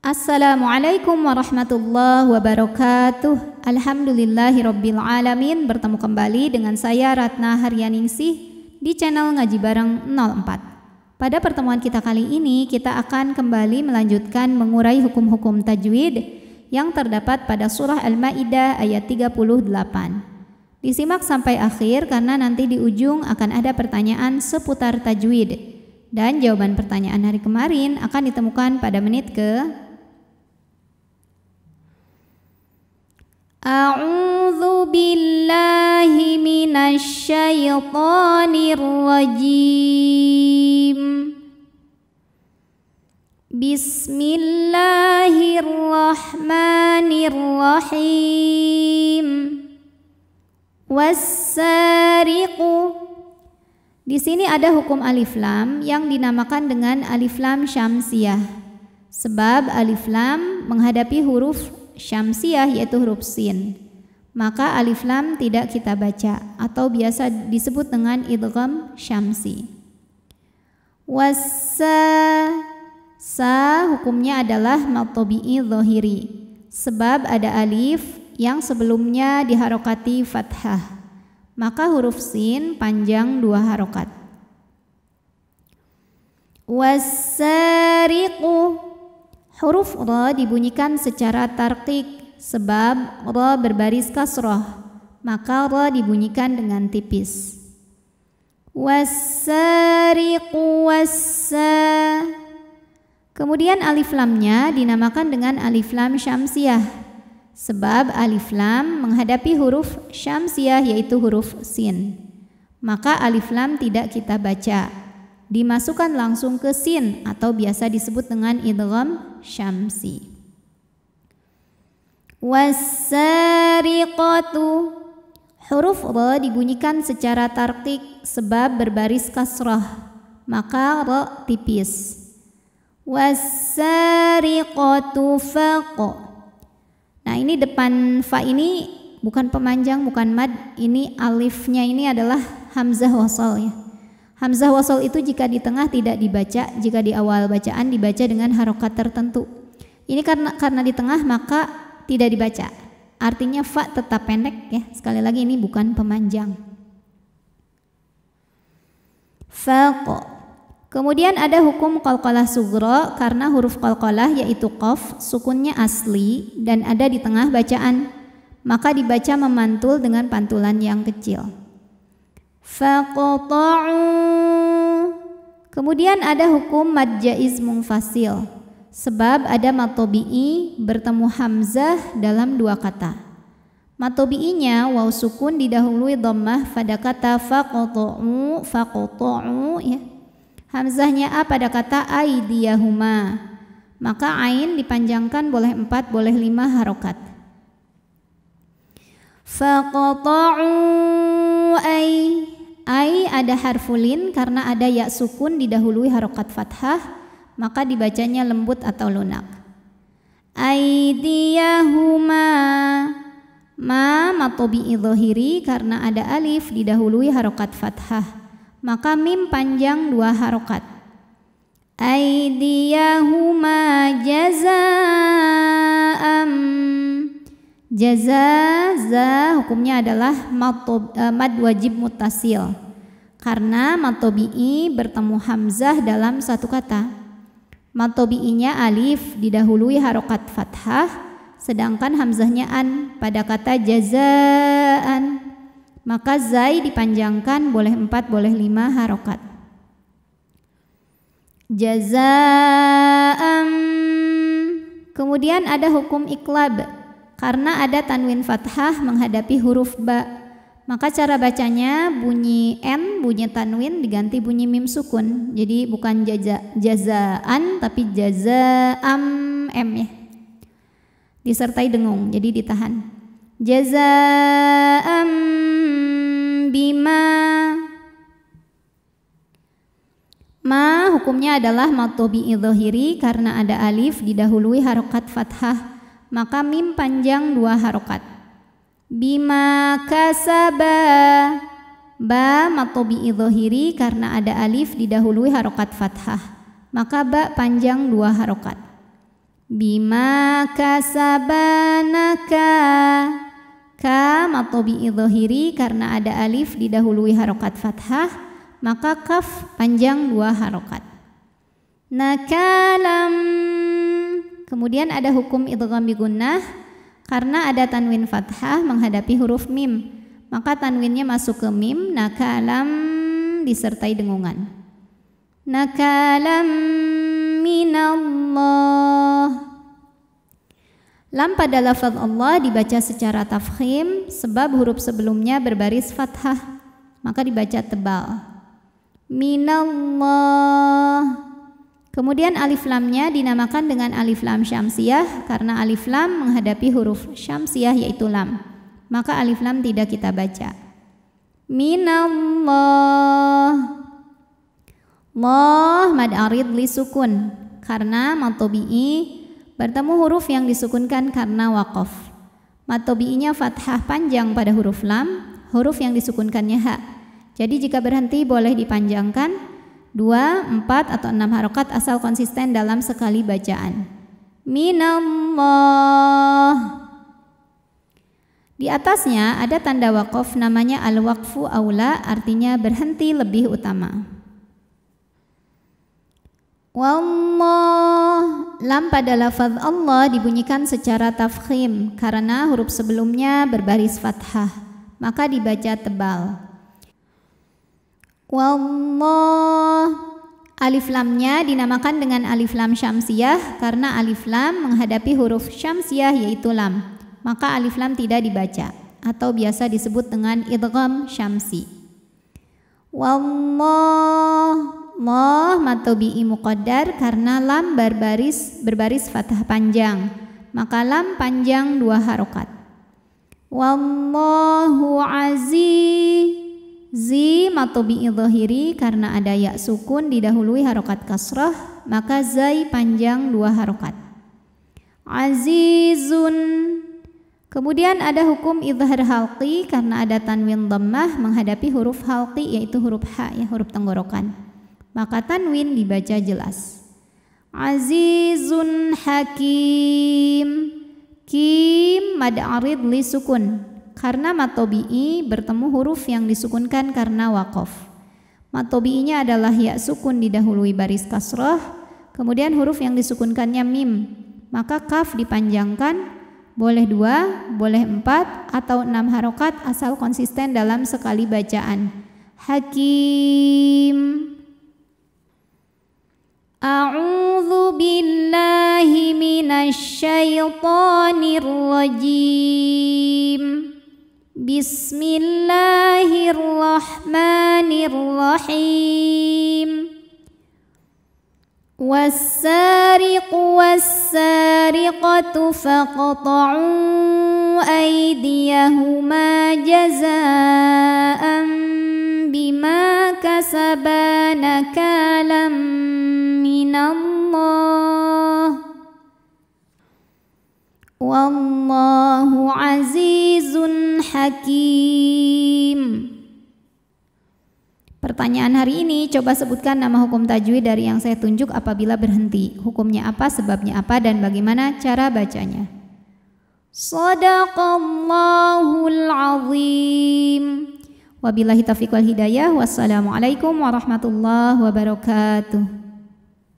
Assalamualaikum warahmatullahi wabarakatuh. Alhamdulillahirabbil alamin. Bertemu kembali dengan saya Ratna Haryaningsih di channel Ngaji Bareng 04. Pada pertemuan kita kali ini kita akan kembali melanjutkan mengurai hukum-hukum tajwid yang terdapat pada surah Al-Maidah ayat 38. Disimak sampai akhir karena nanti di ujung akan ada pertanyaan seputar tajwid dan jawaban pertanyaan hari kemarin akan ditemukan pada menit ke A'udzu billahi minasy syaithanir rajim. Bismillahirrahmanirrahim. Was-sariqu. Di sini ada hukum alif lam yang dinamakan dengan alif lam syamsiyah. Sebab alif lam menghadapi huruf syamsiyah yaitu huruf sin, maka alif lam tidak kita baca atau biasa disebut dengan idgham syamsi. Wassa, sa hukumnya adalah mad tabi'i dhahiri sebab ada alif yang sebelumnya diharokati fathah, maka huruf sin panjang 2 harokat. Wassariqu, huruf ra dibunyikan secara tarqiq sebab ra berbaris kasrah, maka ra dibunyikan dengan tipis. Wassariqu wassa. Kemudian alif lamnya dinamakan dengan alif lam syamsiyah sebab alif lam menghadapi huruf syamsiyah yaitu huruf sin, maka alif lam tidak kita baca, dimasukkan langsung ke sin atau biasa disebut dengan idgham syamsi. Was-sariqatu, huruf ra dibunyikan secara tarqiq sebab berbaris kasrah, maka ra tipis. Was-sariqatu faq. Nah, ini depan fa ini bukan pemanjang, bukan mad, ini alifnya ini adalah hamzah wasal ya. Hamzah wasal itu jika di tengah tidak dibaca, jika di awal bacaan dibaca dengan harokat tertentu. Ini karena di tengah maka tidak dibaca. Artinya fa tetap pendek ya. Sekali lagi ini bukan pemanjang. Faq. Kemudian ada hukum qalqalah sughra karena huruf qalqalah yaitu qaf sukunnya asli dan ada di tengah bacaan, maka dibaca memantul dengan pantulan yang kecil. Faqta'u. Kemudian ada hukum mad jaiz munfasil sebab ada mad tabi'i bertemu hamzah dalam 2 kata. Mad tabi'inya waw sukun didahului dhammah pada kata faqta'u ya. Hamzahnya a pada kata aidiyahuma, maka ain dipanjangkan boleh 4 boleh 5 harokat. Faqta'u ai ada harfulin karena ada ya sukun didahului harokat fathah, maka dibacanya lembut atau lunak. Aidiyahuma, ma matobi'i dhahiri karena ada alif didahului harokat fathah, maka mim panjang 2 harokat. Aidiyahuma jazaa'am. Jaza hukumnya adalah mad wajib muttasil karena mad tabi'i bertemu hamzah dalam 1 kata. Mad tabi'inya alif didahului harokat fathah, sedangkan hamzahnya an pada kata jazaan, maka zai dipanjangkan boleh 4 boleh 5 harokat. Jazaam. Kemudian ada hukum iqlab karena ada tanwin fathah menghadapi huruf ba, maka cara bacanya bunyi n, bunyi tanwin diganti bunyi mim sukun. Jadi bukan jazaan tapi jazaam m ya. Disertai dengung, jadi ditahan. Jazaam bima. Ma hukumnya adalah mad tabi'i dhahiri karena ada alif didahului harokat fathah, maka mim panjang 2 harokat. Bima kasaba. Ba mad tabi'i dhahiri karena ada alif didahului harokat fathah, maka ba panjang 2 harokat. bima kasabanaka. Ka mad tabi'i dhahiri karena ada alif didahului harokat fathah, maka kaf panjang 2 harokat. Nakalam. Kemudian ada hukum idgham bi gunnah karena ada tanwin fathah menghadapi huruf mim, maka tanwinnya masuk ke mim. Nakalam disertai dengungan. Nakalam minallah. Lam pada lafaz Allah dibaca secara tafkhim sebab huruf sebelumnya berbaris fathah, maka dibaca tebal. Minallah. Kemudian alif lamnya dinamakan dengan alif lam syamsiyah karena alif lam menghadapi huruf syamsiyah yaitu lam, maka alif lam tidak kita baca. Minallah. Allah mad arid li sukun karena mad tabi'i bertemu huruf yang disukunkan karena waqaf. Mad tabi'inya fathah panjang pada huruf lam, huruf yang disukunkannya ha. Jadi jika berhenti boleh dipanjangkan 2, 4 atau 6 harokat asal konsisten dalam sekali bacaan. Minallah. Di atasnya ada tanda waqaf namanya al-waqfu aula, artinya berhenti lebih utama. Wallah. Lam pada lafaz Allah dibunyikan secara tafkhim karena huruf sebelumnya berbaris fathah, maka dibaca tebal. Wallah. Alif lamnya dinamakan dengan alif lam syamsiyah karena alif lam menghadapi huruf syamsiyah yaitu lam, maka alif lam tidak dibaca atau biasa disebut dengan idgham syamsi. Wallah. Allah mad tabi'i muqaddar karena lam berbaris fathah panjang, maka lam panjang 2 harokat. Wallahu aziz. Mad tabi'i dhahiri karena ada ya sukun didahului harokat kasrah, maka zai panjang 2 harokat. Azizun. Kemudian ada hukum idhar halqi karena ada tanwin dhammah menghadapi huruf halqi yaitu huruf ha, ya, huruf tenggorokan, maka tanwin dibaca jelas. Azizun hakim. Kim mad arid li sukun karena mad tabi'i bertemu huruf yang disukunkan karena waqaf. Mad tabi'inya adalah ya sukun didahului baris kasrah, kemudian huruf yang disukunkannya mim, maka kaf dipanjangkan, boleh 2, boleh 4 atau 6 harokat asal konsisten dalam sekali bacaan. Hakim. A'udzu billahi minasy syaithanir rajim. Bismillahirrahmanirrahim. Was-sariqu was-sariqatu faqta'u aydiyahuma jazaa'an bima kasaba nakalam minallah. Wallahu azizun hakim. Pertanyaan hari ini, coba sebutkan nama hukum tajwid dari yang saya tunjuk apabila berhenti. Hukumnya apa, sebabnya apa, dan bagaimana cara bacanya. Shadaqallahul azim. Wabillahi taufiq wal hidayah. Wassalamualaikum warahmatullahi wabarakatuh.